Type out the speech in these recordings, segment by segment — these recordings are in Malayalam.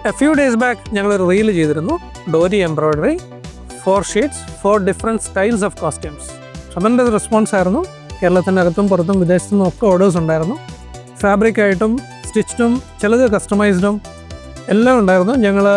എ ഫ്യൂ ഡേയ്സ് ബാക്ക് ഞങ്ങളൊരു റീൽ ചെയ്തിരുന്നു. ഡോരി embroidery 4 shades 4 different styles of costumes. Tremendous response ആയിരുന്നു. കേരളത്തിനകത്തും പുറത്തും വിദേശത്തു നിന്നും ഒക്കെ ഓർഡേഴ്സ് ഉണ്ടായിരുന്നു. ഫാബ്രിക്കായിട്ടും സ്റ്റിച്ച്ഡും ചിലത് കസ്റ്റമൈസ്ഡും എല്ലാം ഉണ്ടായിരുന്നു. ഞങ്ങൾ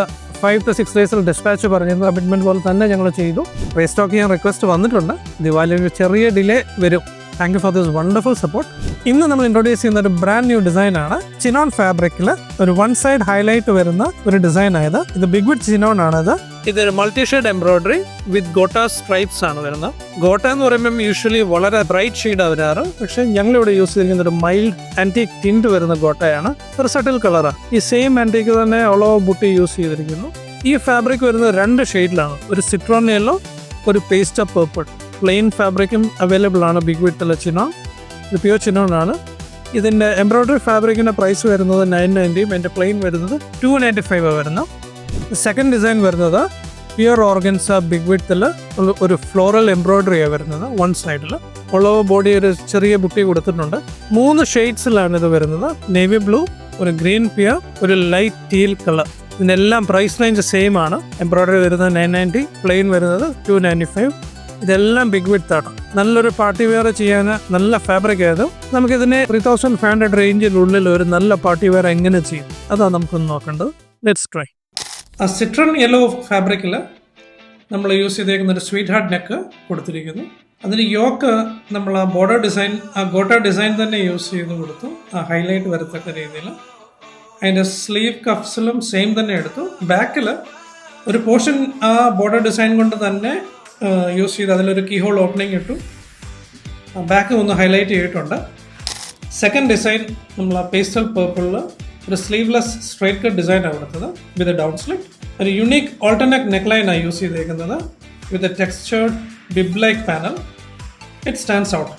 5 to 6 ഡേയ്സിൽ ഡിസ്പാച്ച് പറഞ്ഞിരുന്നു. കമ്മിറ്റ്മെൻറ്റ് പോലെ തന്നെ ഞങ്ങൾ ചെയ്തു. റീസ്റ്റോക്ക് ചെയ്യാൻ റിക്വസ്റ്റ് വന്നിട്ടുണ്ട്. ദിവാലിയിൽ ചെറിയ ഡിലേ വരും. Thank you for this wonderful support. ഇന്ന് നമ്മൾ ഇൻട്രൊഡ്യൂസ് ചെയ്യുന്ന ഒരു ബ്രാൻഡ് ന്യൂ ഡിസൈനാണ്. ചിനോൺ ഫാബ്രിക്കിൽ ഒരു 1 സൈഡ് ഹൈലൈറ്റ് വരുന്ന ഒരു ഡിസൈനായത്. ഇത് ബിഗ് വിത്ത് ചിനോൺ ആണിത്. ഇതൊരു മൾട്ടി ഷെയ്ഡ് എംബ്രോയ്ഡറി വിത്ത് ഗോട്ട സ്ട്രൈപ്സ് ആണ് വരുന്നത്. ഗോട്ട എന്ന് പറയുമ്പം യൂഷ്വലി വളരെ ബ്രൈറ്റ് ഷെയ്ഡാണ് വരാറ്. പക്ഷേ ഞങ്ങളിവിടെ യൂസ് ചെയ്തിരിക്കുന്ന ഒരു മൈൽഡ് ആൻറ്റീക് ടിൻറ്റ് വരുന്ന ഗോട്ടയാണ്. ഒരു സട്ടിൽ കളറാണ്. ഈ സെയിം ആൻറ്റീക്ക് തന്നെ ഓളോ ബുട്ടി യൂസ് ചെയ്തിരിക്കുന്നു. ഈ ഫാബ്രിക് വരുന്നത് 2 ഷെയ്ഡിലാണ്. ഒരു സിട്രോൺ യെല്ലോ, ഒരു പേസ്റ്റ് പേർപ്പിൾ. പ്ലെയിൻ ഫാബ്രിക്കും അവൈലബിൾ ആണ് ബിഗ് വിത്തുള്ള ചിനോൺ. ഇത് പ്യൂർ ചിനോൺ ആണ്. ഇതിൻ്റെ എംബ്രോയ്ഡറി ഫാബ്രിക്കിൻ്റെ പ്രൈസ് വരുന്നത് 990. എൻ്റെ പ്ലെയിൻ വരുന്നത് 295 വരുന്നത്. സെക്കൻഡ് ഡിസൈൻ വരുന്നത് പ്യുർ ഓർഗൻസ ബിഗ് വിത്തിൽ ഒരു ഫ്ലോറൽ എംബ്രോയ്ഡറിയാണ് വരുന്നത്. 1 സൈഡിൽ ഓൾ ഓവർ ബോഡി ഒരു ചെറിയ ബുട്ടി കൊടുത്തിട്ടുണ്ട്. 3 ഷെയ്ഡ്സിലാണ് ഇത് വരുന്നത്. നേവി ബ്ലൂ, ഒരു ഗ്രീൻ പിയർ, ഒരു ലൈറ്റ് ടീൽ കളർ. ഇതിനെല്ലാം പ്രൈസ് റേഞ്ച് സെയിം ആണ്. എംബ്രോയ്ഡറി വരുന്നത് 990, പ്ലെയിൻ വരുന്നത് 295. ഇതെല്ലാം ബിഗ് വിത്ത് ആണ്. നല്ലൊരു പാർട്ടി വെയർ ചെയ്യാൻ നല്ല ഫാബ്രിക് ആയത്. നമുക്കിതിനെ 3500 റേഞ്ചിനുള്ളിൽ ഒരു നല്ല പാർട്ടി വെയർ എങ്ങനെ ചെയ്യും അതാണ് നമുക്കൊന്ന് നോക്കേണ്ടത്. Let's try. ആ സിട്രൺ യെല്ലോ ഫാബ്രിക്കിൽ നമ്മൾ യൂസ് ചെയ്തേക്കുന്ന ഒരു സ്വീറ്റ് ഹാർട്ട് നെക്ക് കൊടുത്തിരിക്കുന്നു. അതിന് യോക്ക് നമ്മൾ ആ ബോർഡർ ഡിസൈൻ, ആ ഗോട്ട ഡിസൈൻ തന്നെ യൂസ് ചെയ്ത് കൊടുത്തു. ആ ഹൈലൈറ്റ് വരത്തക്ക രീതിയിൽ. അതിൻ്റെ സ്ലീവ് കഫ്സിലും സെയിം തന്നെ എടുത്തു. ബാക്കിൽ ഒരു പോർഷൻ ആ ബോർഡർ ഡിസൈൻ കൊണ്ട് തന്നെ യൂസ് ചെയ്ത് അതിലൊരു കീ ഹോൾ ഓപ്പണിംഗ് ഇട്ടു. ബാക്ക് ഒന്ന് ഹൈലൈറ്റ് ചെയ്തിട്ടുണ്ട്. സെക്കൻഡ് ഡിസൈൻ നമ്മൾ ആ പേസ്റ്റൽ പേർപ്പിളിൽ ഒരു സ്ലീവ്ലെസ് സ്ട്രൈറ്റ് കട്ട് ഡിസൈനാണ് കൊടുത്തത് വിത്ത് ഡൗൺ സ്ലിറ്റ്. ഒരു യുണീക്ക് ഓൾട്ടർനെറ്റ് നെക്ക് ലൈനാണ് യൂസ് ചെയ്തേക്കുന്നത് with a textured bib like panel. It stands out.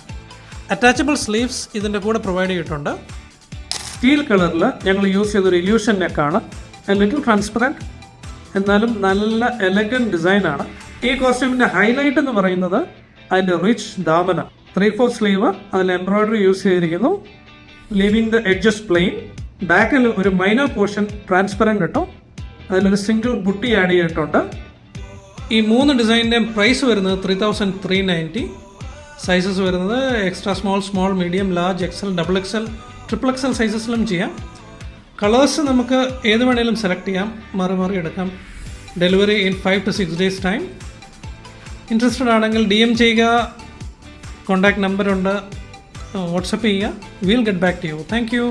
Attachable sleeves ഇതിൻ്റെ കൂടെ പ്രൊവൈഡ് ചെയ്തിട്ടുണ്ട്. സ്റ്റീൽ കളറിൽ ഞങ്ങൾ യൂസ് ചെയ്തൊരു ഇല്യൂഷൻ നെക്കാണ്. ലിറ്റിൽ ട്രാൻസ്പെറൻറ്റ് എന്നാലും നല്ല എലഗൻറ്റ് ഡിസൈനാണ്. ഈ കോസ്റ്റ്യൂമിൻ്റെ ഹൈലൈറ്റ് എന്ന് പറയുന്നത് അതിൻ്റെ റിച്ച് ദാമന. 3/4 സ്ലീവ്, അതിൽ എംബ്രോയ്ഡറി യൂസ് ചെയ്തിരിക്കുന്നു. Leaving the edges plain. ബാക്കിൽ ഒരു മൈനർ പോർഷൻ ട്രാൻസ്പെറൻറ്റ് കിട്ടും. അതിലൊരു സിംഗിൾ ബുട്ടി ആഡ് ചെയ്തിട്ടുണ്ട്. ഈ 3 ഡിസൈനിൻ്റെയും പ്രൈസ് വരുന്നത് 3390. സൈസസ് വരുന്നത് extra small, small, medium, large, XL, double XL, triple XL സൈസസിലും ചെയ്യാം. കളേഴ്സ് നമുക്ക് ഏത് വേണേലും സെലക്ട് ചെയ്യാം, മാറി എടുക്കാം. Delivery in 5 to 6 days time. Interested ആണെങ്കിൽ DM ചെയ്യുക. കോൺടാക്ട് നമ്പറുണ്ട്, വാട്സപ്പ് ചെയ്യുക. Will get back to you. Thank U.